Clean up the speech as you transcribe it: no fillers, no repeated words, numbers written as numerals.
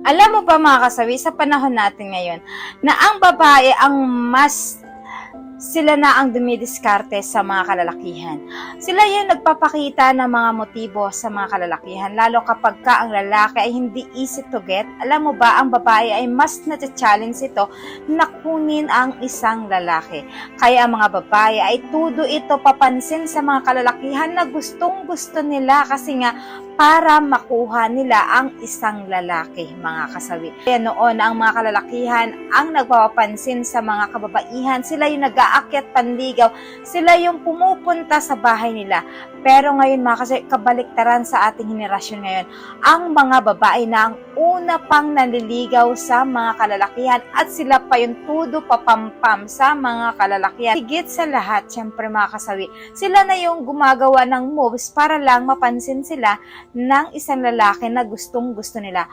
Alam mo ba mga kasawi, sa panahon natin ngayon, na ang babae ang sila na ang dumidiskarte sa mga kalalakihan. Sila yung nagpapakita ng mga motibo sa mga kalalakihan, lalo kapag ka ang lalaki ay hindi easy to get. Alam mo ba, ang babae ay mas na-challenge ito na kunin ang isang lalaki. Kaya ang mga babae ay tudo ito papansin sa mga kalalakihan na gustong-gusto nila kasi nga para makuha nila ang isang lalaki, mga kasawi. Kaya noon, ang mga kalalakihan ang nagpapapansin sa mga kababaihan. Sila yung nag-aakyat panligaw. Sila yung pumupunta sa bahay nila. Pero ngayon, mga kasawi, kabaliktaran sa ating henerasyon ngayon. Ang mga babae na ang una pang naliligaw sa mga kalalakihan at sila pa yung tudo papampam sa mga kalalakihan. Higit sa lahat, syempre mga kasawi, sila na yung gumagawa ng moves para lang mapansin sila ng isang lalaki na gustong-gusto nila.